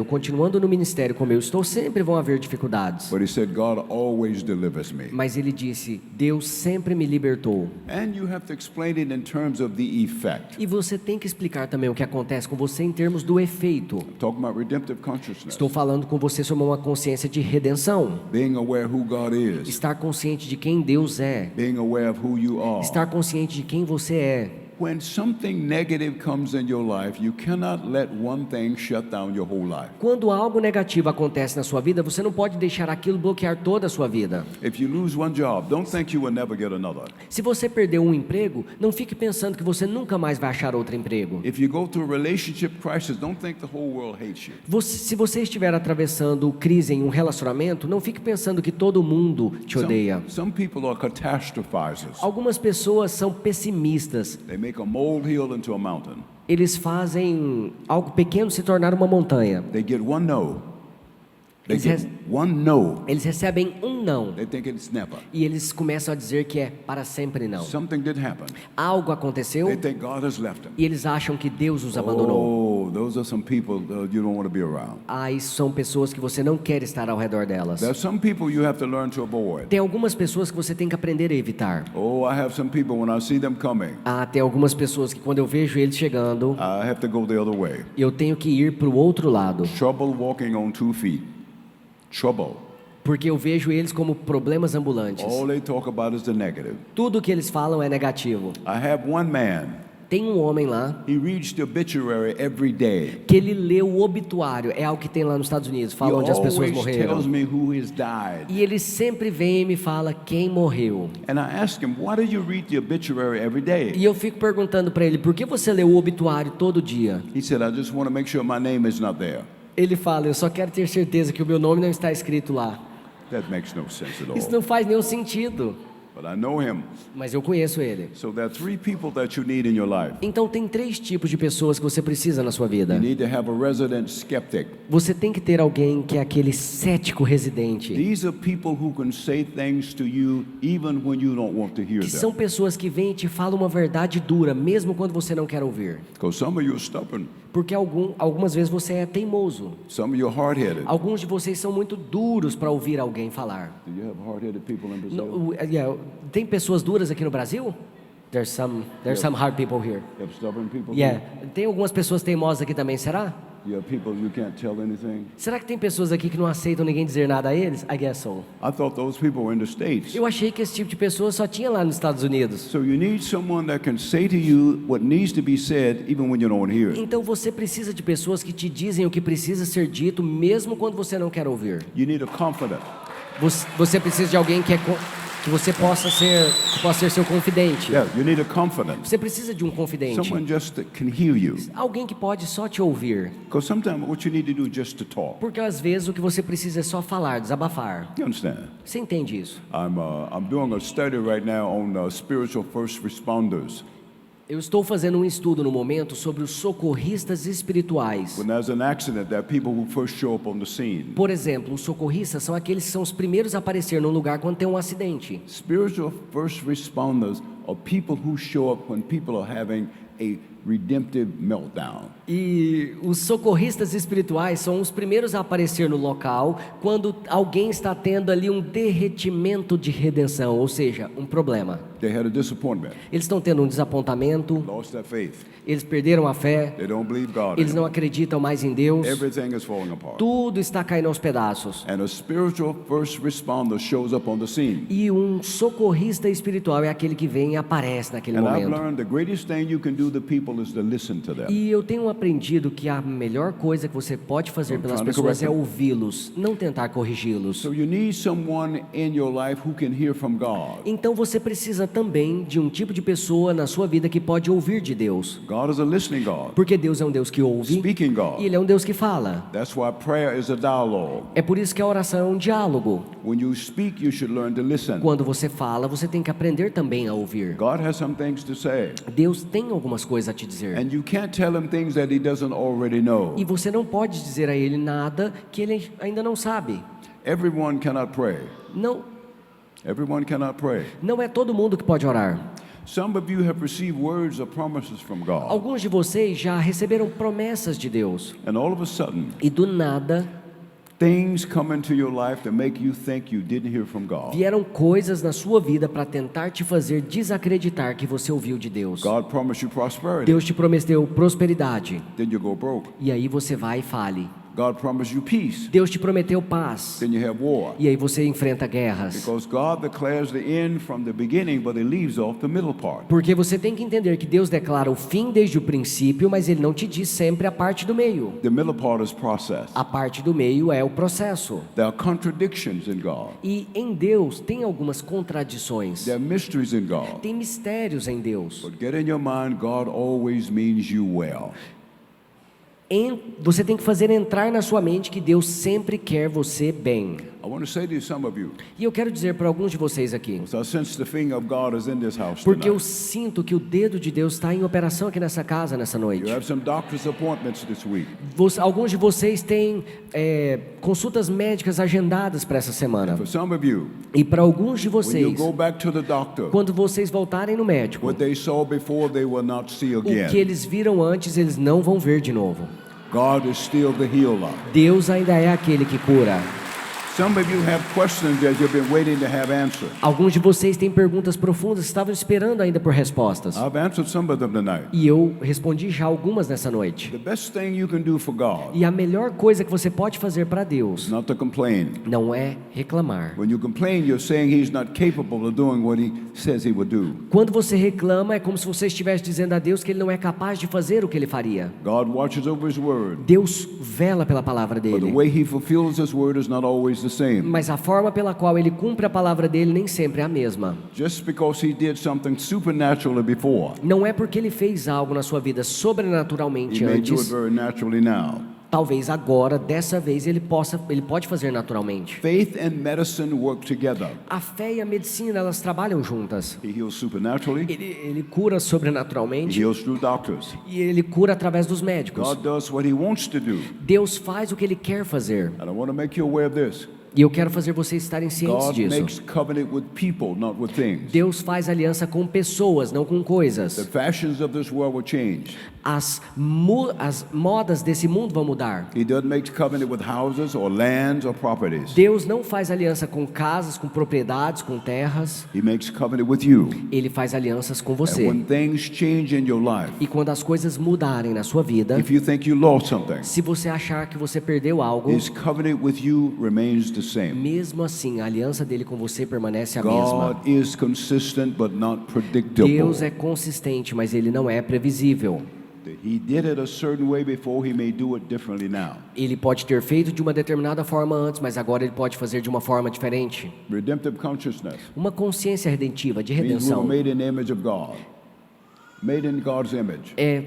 continuando no ministério como eu estou, sempre vão haver dificuldades. But he said, God always delivers me. Mas ele disse, Deus sempre me libertou. And you have to explain it in terms of the effect. E você tem que explicar também o que acontece com você em termos do efeito. Talking about redemptive consciousness. Estou falando com você sobre uma consciência de redenção. Being aware who God is. Estar consciente de quem Deus é. Being aware of who you are. Estar consciente de quem você é. when something negative comes in your life, you cannot let one thing shut down your whole life. Quando algo negativo acontece na sua vida, você não pode deixar aquilo bloquear toda a sua vida. If you lose one job, don't think you will never get another. Se você perdeu um emprego, não fique pensando que você nunca mais vai achar outro emprego. If you go through a relationship crisis, don't think the whole world hates you. Se você estiver atravessando crise em um relacionamento, não fique pensando que todo mundo te odeia. Some people are catastrophizers. Algumas pessoas são pessimistas. They make a molehill into a mountain. Eles fazem algo pequeno se tornar uma montanha. They get one no. They Eles get one no. Eles recebem um não They think it's never. e eles começam a dizer que é para sempre não. Something did happen. Algo aconteceu They think God has left them. e eles acham que Deus os abandonou. Oh, those are some people you don't want to be around. Isso são pessoas que você não quer estar ao redor delas. There are some people you have to learn to avoid. Tem algumas pessoas que você tem que aprender a evitar. Oh, I have some people when I see them coming, Tem algumas pessoas que quando eu vejo eles chegando, I have to go the other way. eu tenho que ir para o outro lado. Trouble walking on 2 feet. Trouble. Porque eu vejo eles como problemas ambulantes. All they talk about is the negative. Tudo que eles falam é negativo. I have one man. Tem um homem lá He reads the obituary every day. que ele lê o obituário, é algo que tem lá nos Estados Unidos, He fala onde as pessoas always morreram. tells me who has died. E ele sempre vem e me fala quem morreu. And I ask him, why do you read the obituary every day? E eu fico perguntando para ele, por que você lê o obituário todo dia? He said, I just want to make sure my name is not there. Ele fala, eu só quero ter certeza que o meu nome não está escrito lá. That makes no sense at Isso all. não faz nenhum sentido, But I know him. mas eu conheço ele. So there are 3 people that you need in your life. Então tem 3 tipos de pessoas que você precisa na sua vida. You need to have a resident skeptic. Você tem que ter alguém que é aquele cético residente. These are people who can say things to you even when you don't want to hear Que são them. pessoas que vêm e te falam uma verdade dura, mesmo quando você não quer ouvir. Because some of you are stubborn. Porque algumas vezes você é teimoso. Some of you are hard-headed. Alguns de vocês são muito duros para ouvir alguém falar. Do you have hard-headed people in Brazil? Tem pessoas duras aqui no Brasil? There's some hard people here. You have stubborn people? Yeah. Tem algumas pessoas teimosas aqui também, será? You have people you can't tell anything? Será que tem pessoas aqui que não aceitam ninguém dizer nada a eles? I guess so. I thought those people were in the States. Eu achei que esse tipo de pessoa só tinha lá nos Estados Unidos. So you need someone that can say to you what needs to be said even when you don't want to hear it. Então você precisa de pessoas que te dizem o que precisa ser dito, mesmo quando você não quer ouvir. You need a confidant. Você precisa de alguém que você possa ser seu confidente. Yeah, you need a confidant. Você precisa de um confidente. Someone just that can hear you. Alguém que pode só te ouvir. Because sometimes what you need to do is just to talk. Porque às vezes o que você precisa é só falar, desabafar. You understand? Você entende isso? I'm doing a study right now on spiritual first responders. Eu estou fazendo um estudo no momento sobre os socorristas espirituais. When there's an accident, there are people who first show up on the scene. Por exemplo, os socorristas são aqueles que são os primeiros a aparecer num lugar quando tem um acidente. Spiritual first responders are people who show up when people are having a redemptive meltdown. E os socorristas espirituais são os primeiros a aparecer no local quando alguém está tendo ali um derretimento de redenção, ou seja, um problema. They had a disappointment, Eles estão tendo um desapontamento, lost their faith. eles perderam a fé, They don't believe God eles não anymore. acreditam mais em Deus, Everything is falling apart. tudo está caindo aos pedaços. And a spiritual first responder shows up on the scene. E um socorrista espiritual é aquele que vem e aparece naquele And I've momento. learned the greatest thing you can do to people is to listen to them. E eu tenho aprendido que a melhor coisa que você pode fazer pelas trying to pessoas é correct them. ouvi-los, não tentar corrigi-los. So you need someone in your life who can hear from God. Então você precisa também de um tipo de pessoa na sua vida que pode ouvir de Deus. God is a listening God, Porque Deus é um Deus que ouve speaking e God. Ele é um Deus que fala. That's why prayer is a dialogue. É por isso que a oração é um diálogo. When you speak, you should learn to listen. Quando você fala, você tem que aprender também a ouvir. God has some things to say, Deus tem algumas coisas a te dizer. and you can't tell him things that he doesn't already know. E você não pode dizer a Ele nada que Ele ainda não sabe. Everyone cannot pray. Não, Everyone cannot pray. não é todo mundo que pode orar. Some of you have received words or promises from God, Alguns de vocês já receberam promessas de Deus. and all of a sudden, E do nada things come into your life that make you think you didn't hear from God. vieram coisas na sua vida para tentar te fazer desacreditar que você ouviu de Deus. God promised you prosperity, Deus te prometeu prosperidade. then you go broke. E aí você vai e fale. God promised you peace. Deus te prometeu paz. Then you have war. E aí você enfrenta guerras. Because God declares the end from the beginning, but He leaves off the middle part. Porque você tem que entender que Deus declara o fim desde o princípio, mas Ele não te diz sempre a parte do meio. The middle part is process. A parte do meio é o processo. There are contradictions in God. E em Deus tem algumas contradições. There are mysteries in God. Tem mistérios em Deus. But get in your mind, God always means you well. Você tem que fazer entrar na sua mente que Deus sempre quer você bem. I want to say to some of you, E eu quero dizer para alguns de vocês aqui, because I sense the finger of God is in this house porque eu tonight. sinto que o dedo de Deus está em operação aqui nessa casa nessa noite. You have some doctor's appointments this week. Alguns de vocês têm consultas médicas agendadas para essa semana. For some of you, E para alguns de when you vocês, go back to the doctor, quando vocês voltarem no médico, what they saw before they will not see o que again. eles viram antes, eles não vão ver de novo. God is still the healer. Deus ainda é aquele que cura. Some of you have questions that you've been waiting to have answered. Alguns de vocês têm perguntas profundas, estavam esperando ainda por respostas. I've answered some of them tonight. E eu respondi já algumas nessa noite. The best thing you can do for God E a melhor coisa que você pode fazer para Deus is not to complain. não é reclamar. When you complain, you're saying He's not capable of doing what He says He would do. Quando você reclama, é como se você estivesse dizendo a Deus que Ele não é capaz de fazer o que Ele faria. God watches over His word, Deus vela pela palavra but the dele. way He fulfills His word is not always the same. Mas a forma pela qual Ele cumpre a palavra dele nem sempre é a mesma. Just because He did something supernaturally before, Não é porque Ele fez algo na sua vida He sobrenaturalmente may do it antes, very naturally now. talvez agora, dessa vez, Ele pode fazer naturalmente. Faith and medicine work together. A fé e a medicina, elas trabalham juntas. He heals supernaturally. Ele cura He sobrenaturalmente heals through doctors. e Ele cura através dos médicos. God does what He wants to do. Deus faz o que Ele quer fazer. And I want to make you aware of this. E eu quero fazer vocês estarem cientes God disso. makes covenant with people, not with things. Deus faz aliança com pessoas, não com The coisas. fashions of this world will change. As modas desse mundo vão mudar. He doesn't make covenant with houses or lands or properties. Deus não faz aliança com casas, com propriedades, com terras. He makes covenant with you. Ele faz alianças com And você. when things change in your life, E quando as coisas mudarem na sua vida, if you think you lost something, se você achar que você perdeu algo, His covenant with you remains the same. mesmo assim, a aliança dele com você permanece a mesma. God is consistent but not predictable. Deus é consistente, mas ele não é previsível. He did it a certain way before, He may do it differently now. Ele pode ter feito de uma determinada forma antes, mas agora ele pode fazer de uma forma diferente. Redemptive consciousness Uma consciência redentiva, de means we were redenção, made in the image of God. Made in God's image. é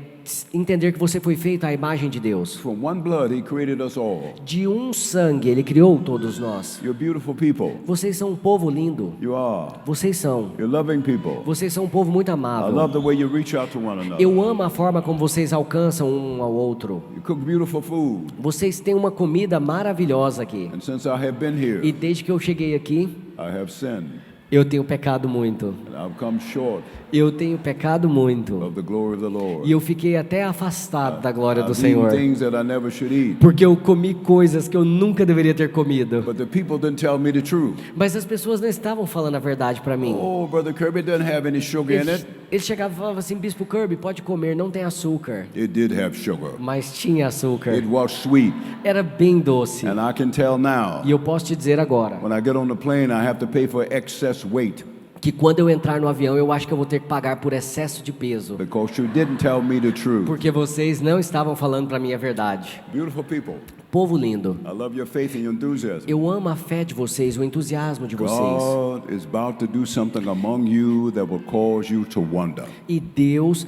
entender que você foi feito à imagem de Deus. From one blood, He created us all. De um sangue, ele criou todos nós. You're beautiful people. Vocês são um povo lindo. You are. Vocês são. You're loving people. Vocês são um povo muito I amável. love the way you reach out to one another. Eu amo a forma como vocês alcançam um ao outro. You cook beautiful food. Vocês têm uma comida maravilhosa aqui. And since I have been here, E desde que eu cheguei aqui, I have sinned. eu tenho pecado muito. And I've come short Eu tenho pecado muito. of the glory of the Lord. E eu fiquei até afastado da glória do I've eaten Senhor. things that I never should eat. Porque eu comi coisas que eu nunca deveria ter comido. But the people didn't tell me the truth. Mas as pessoas não estavam falando a verdade para mim. Oh, Brother Kirby, it doesn't have any sugar in it. Eles chegavam e falavam assim, Bispo Kirby, pode comer, não tem açúcar. It did have sugar. Mas tinha açúcar. It was sweet. Era bem doce. And I can tell now, E eu posso te dizer agora, when I get on the plane, I have to pay for excess weight que quando eu entrar no avião, eu acho que eu vou ter que pagar por excesso de peso. because you didn't tell me the truth. Porque vocês não estavam falando para mim a verdade. Beautiful people, Povo lindo, I love your faith and your enthusiasm. eu amo a fé de vocês, o entusiasmo de vocês. God is about to do something among you that will cause you to wonder. E Deus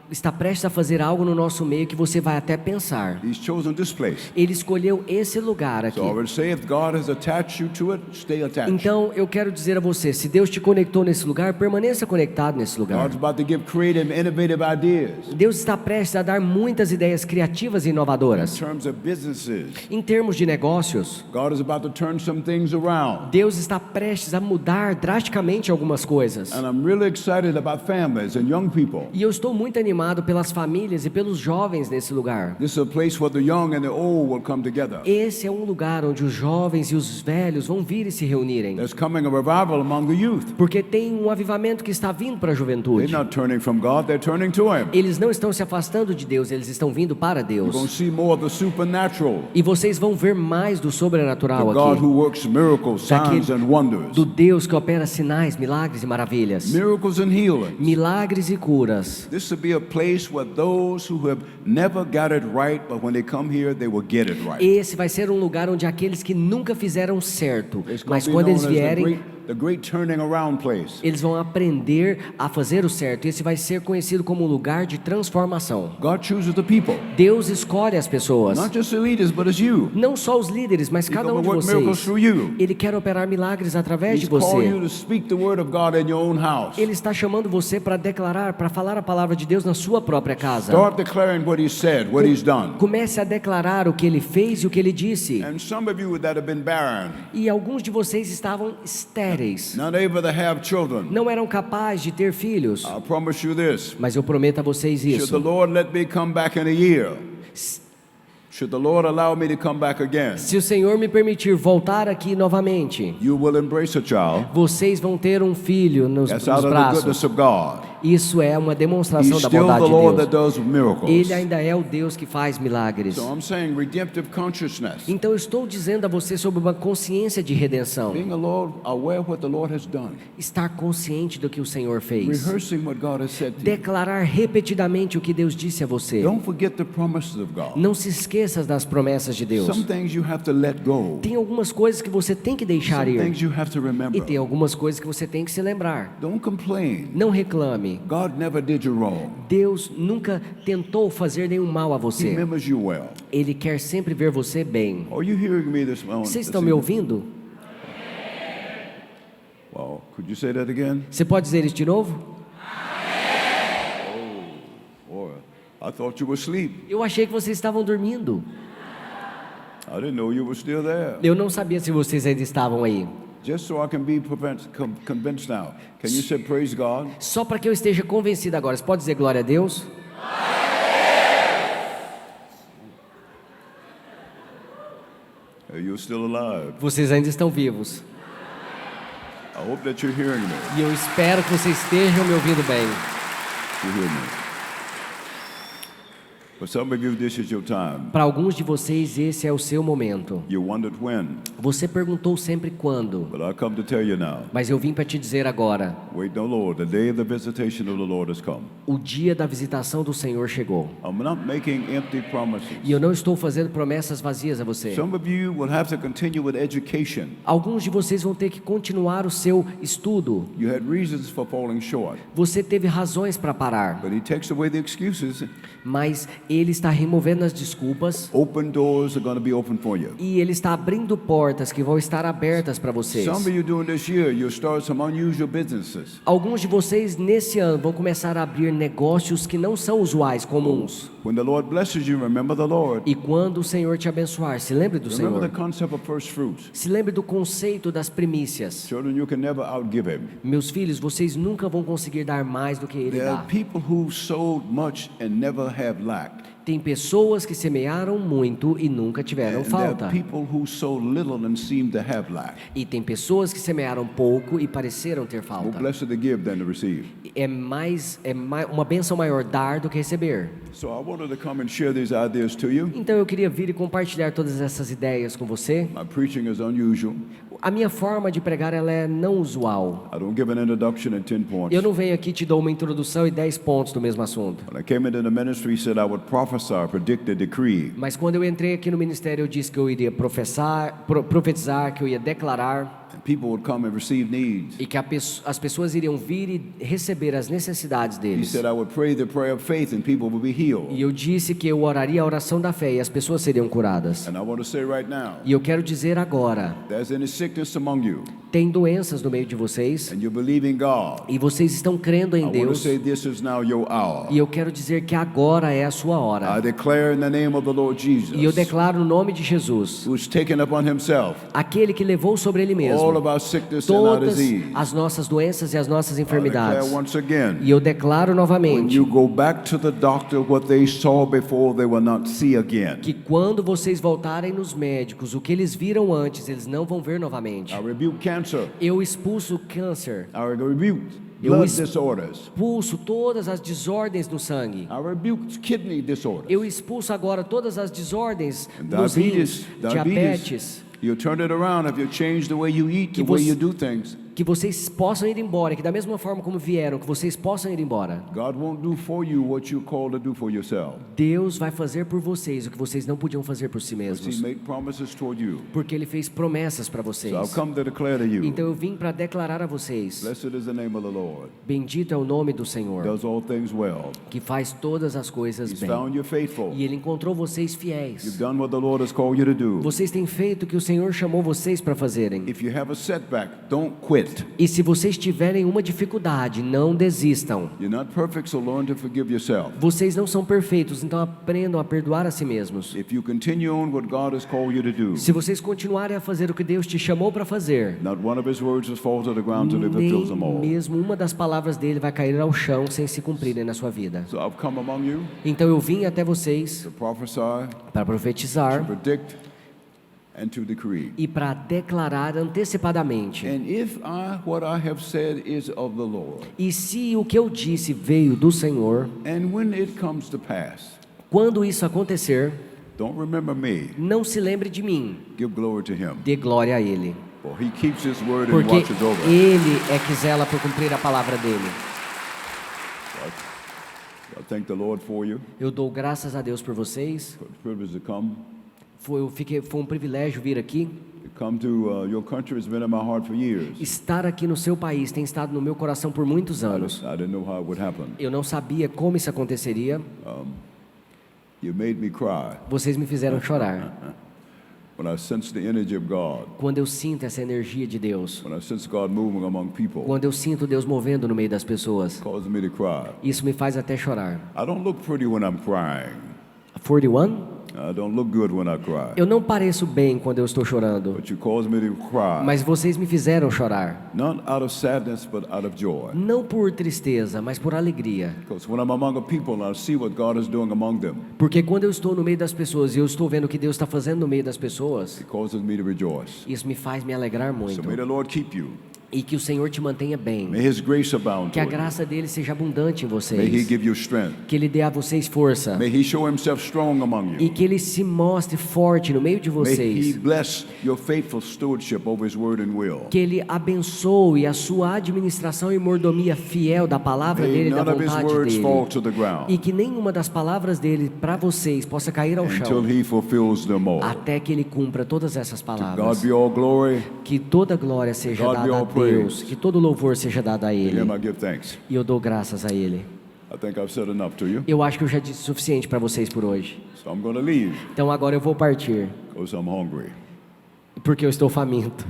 está prestes a fazer algo no nosso meio que você vai até pensar. He's chosen this place. Ele escolheu esse lugar aqui. So I would say if God has attached you to it, stay attached. Então eu quero dizer a você, se Deus te conectou nesse lugar, permaneça conectado nesse lugar. God's about to give creative, innovative ideas Deus está prestes a dar muitas ideias criativas e in inovadoras. terms of businesses. Em termos de negócios, God is about to turn some things around. Deus está prestes a mudar drasticamente algumas coisas. And I'm really excited about families and young people. E eu estou muito animado pelas famílias e pelos jovens nesse lugar. This is a place where the young and the old will come together. Esse é um lugar onde os jovens e os velhos vão vir e se reunirem. There's coming a revival among the youth. Porque tem um avivamento que está vindo para a They're juventude. not turning from God, they're turning to Him. Eles não estão se afastando de Deus, eles estão vindo para You're going to Deus. see more of the supernatural supernatural. E vocês vão ver mais do The sobrenatural God aqui. who works miracles, signs and wonders. Do Deus que opera sinais, milagres e maravilhas. Miracles and healings. Milagres e curas. This will be a place where those who have never got it right, but when they come here, they will get it right. Esse vai ser um lugar onde aqueles que nunca fizeram certo, It's mas gonna quando be eles known as vierem, the great turning around place. eles vão aprender a fazer o certo. Esse vai ser conhecido como um lugar de transformação. God chooses the people, Deus escolhe as pessoas. not just the leaders, but as you. Não só os líderes, mas He's cada gonna um de work miracles vocês. through you. Ele quer operar milagres através de He's calling you você. to speak the word of God in your own house. Ele está chamando você para declarar, para falar a palavra de Deus na sua própria casa. Start declaring what He said, what He's done. Comece a declarar o que ele fez e o que ele disse. And some of you that have been barren, E alguns de vocês estavam estéreis. not able to have children, Não eram capazes de ter filhos. I promise you this. Mas eu prometo a vocês Should the isso. Lord let me come back in a year, should the Lord allow me to come back again, Se o Senhor me permitir voltar aqui novamente, you will embrace a child. vocês vão ter um filho nos That's out of the braços. goodness of God. Isso é uma demonstração He's da still bondade the de Lord that Deus. does miracles. Ele ainda é o Deus que faz milagres. So I'm saying redemptive consciousness. Então eu estou dizendo a você sobre uma consciência de redenção. Being aware of what the Lord has done. Estar consciente do que o Senhor fez. Rehearsing what God has said to you. Declarar repetidamente o que Deus disse a você. Don't forget the promises of God. Não se esqueça das promessas de Deus. Some things you have to let go. Tem algumas coisas que você tem que deixar Some ir. things you have to E remember. tem algumas coisas que você tem que se lembrar. Don't complain. Não reclame. God never did you wrong. Deus nunca tentou fazer nenhum mal a He você. remembers you well. Ele quer sempre ver você bem. Are you hearing me this morning? Vocês estão me ouvindo? Well, could you say that again? Você pode dizer isso de novo? Boy, I thought you were asleep. Eu achei que vocês estavam dormindo. I didn't know you were still there. Eu não sabia se vocês ainda estavam aí. Just so I can be convinced now. Can you say praise God? Só para que eu esteja convencido agora. Você pode dizer glória a Deus? Are you still alive? Vocês ainda estão vivos. I hope that you're hearing me. E eu espero que vocês estejam me ouvindo bem. You hear me? For some of you, this is your time. Para alguns de vocês, esse é o seu momento. You wondered when, Você perguntou sempre quando. but I come to tell you now. Mas eu vim para te dizer agora. Wait no, Lord. The day of the visitation of the Lord has come. O dia da visitação do Senhor chegou. I'm not making empty promises. E eu não estou fazendo promessas vazias a você. Some of you will have to continue with education. Alguns de vocês vão ter que continuar o seu estudo. You had reasons for falling short, Você teve razões para parar. but He takes away the excuses. Mas Ele está removendo as desculpas. Open doors are going to be open for you. E Ele está abrindo portas que vão estar abertas para vocês. Some of you during this year, you'll start some unusual businesses. Alguns de vocês nesse ano vão começar a abrir negócios que não são usuais, comuns. When the Lord blesses you, remember the Lord. E quando o Senhor te abençoar, se lembre do Remember the Senhor. concept of first fruits. Se lembre do conceito das primícias. Children, you can never outgive Him. Meus filhos, vocês nunca vão conseguir dar mais do que Ele There dá. are people who sowed much and never have lack. Tem pessoas que semearam muito e nunca tiveram And there falta. are people who sow little and seem to have lack. E tem pessoas que semearam pouco e pareceram ter More falta. blessed to give than to receive. Uma bênção maior dar do que receber. So I wanted to come and share these ideas to you. Então eu queria vir e compartilhar todas essas ideias com você. My preaching is unusual. A minha forma de pregar ela é não usual. I don't give an introduction in 10 points. Eu não venho aqui e te dou uma introdução e 10 pontos do mesmo assunto. When I came into the ministry, he said I would prophesy, predict, and decree. Mas quando eu entrei aqui no ministério, eu disse que eu iria profetizar, que eu ia declarar And people would come and receive needs. e que as pessoas iriam vir e receber as necessidades He deles. said I would pray the prayer of faith and people would be healed. E eu disse que eu oraria a oração da fé e as pessoas seriam curadas. And I want to say right now, E eu quero dizer agora, there's any sickness among you tem doenças no meio de vocês and you believe in God. e vocês estão crendo I em want to Deus. say this is now your hour. E eu quero dizer que agora é a sua I hora. declare in the name of the Lord Jesus, E eu declaro no nome de Jesus, who's taken upon himself aquele que levou sobre ele all mesmo of our sickness and our todas disease. as nossas doenças e as nossas I declare enfermidades. once again, E eu declaro when novamente you go back to the doctor, what they saw before, they will not see again. que quando vocês voltarem nos médicos, o que eles viram antes, eles não vão ver novamente. I rebuke cancer. Eu expulso o câncer, I rebuke blood disorders. expulso todas as desordens no sangue. I rebuke kidney disorders. Eu expulso agora todas as desordens nos rins, diabetes. You'll turn it around if you change the way you eat, the way you do things. Que vocês possam ir embora, que da mesma forma como vieram, que vocês possam ir embora. God won't do for you what you call to do for yourself. Deus vai fazer por vocês o que vocês não podiam fazer por si mesmos. He made promises toward you. Porque Ele fez promessas para vocês. So I've come to declare to you. Então eu vim para declarar a vocês. Blessed is the name of the Lord. Bendito é o nome do Senhor, Does all things well. que faz todas as coisas He's bem. found you faithful. E Ele encontrou vocês You've fiéis. done what the Lord has called you to do. Vocês têm feito o que o Senhor chamou vocês para fazerem. If you have a setback, don't quit. E se vocês tiverem uma dificuldade, não desistam. You're not perfect, so learn to forgive yourself. Vocês não são perfeitos, então aprendam a perdoar a si mesmos. If you continue on what God has called you to do, Se vocês continuarem a fazer o que Deus te chamou para fazer, not one of His words will fall to the ground till He fulfills them nem all. mesmo uma das palavras dele vai cair ao chão sem se cumprirem na sua vida. So I've come among you Então eu vim até vocês to prophesy, para profetizar to predict, and to decree. e para declarar antecipadamente. And if what I have said is of the Lord, E se o que eu disse veio do Senhor, and when it comes to pass, quando isso acontecer, don't remember me, não se lembre de mim, give glory to Him. dê glória a Ele. For He keeps His word and Porque watches over it. Ele é que zela por cumprir a palavra dele. I thank the Lord for you. Eu dou graças a Deus por vocês. For the privilege to come. Foi um privilégio vir aqui. Come to your country has been in my heart for years. Estar aqui no seu país tem estado no meu coração por muitos anos. I didn't know how it would happen. Eu não sabia como isso aconteceria. You made me cry Vocês me fizeram chorar. when I sensed the energy of God. Quando eu sinto essa energia de Deus. When I sense God moving among people, Quando eu sinto Deus movendo no meio das pessoas. it causes me to cry. Isso me faz até chorar. I don't look pretty when I'm crying. 41? I don't look good when I cry. Eu não pareço bem quando eu estou chorando. But you cause me to cry. Mas vocês me fizeram chorar. Not out of sadness, but out of joy. Não por tristeza, mas por alegria. Because when I'm among a people and I see what God is doing among them, Porque quando eu estou no meio das pessoas e eu estou vendo o que Deus está fazendo no meio das pessoas, it causes me to rejoice. isso me faz me alegrar So muito. may the Lord keep you. E que o Senhor te mantenha bem. May His grace abound Que a toward you. graça dele seja abundante em May He vocês. give you strength. Que ele dê a vocês força. May He show Himself strong among E you. que ele se mostre forte no meio de May He vocês. bless your faithful stewardship over His word and will. Que ele abençoe a sua administração e mordomia fiel da palavra May dele e da none of His vontade words fall dele. to the ground E que nenhuma das palavras dele para vocês possa cair ao until chão. He fulfills them all. Até que ele cumpra todas essas God palavras. be all glory. Que toda glória seja God be dada a all praise. Deus. Que todo louvor seja dado a To Ele. Him I give thanks. E eu dou graças a Ele. I think I've said enough to you. Eu acho que eu já disse o suficiente para vocês por hoje. So I'm going to leave Então agora eu vou partir. because I'm hungry. Porque eu estou faminto.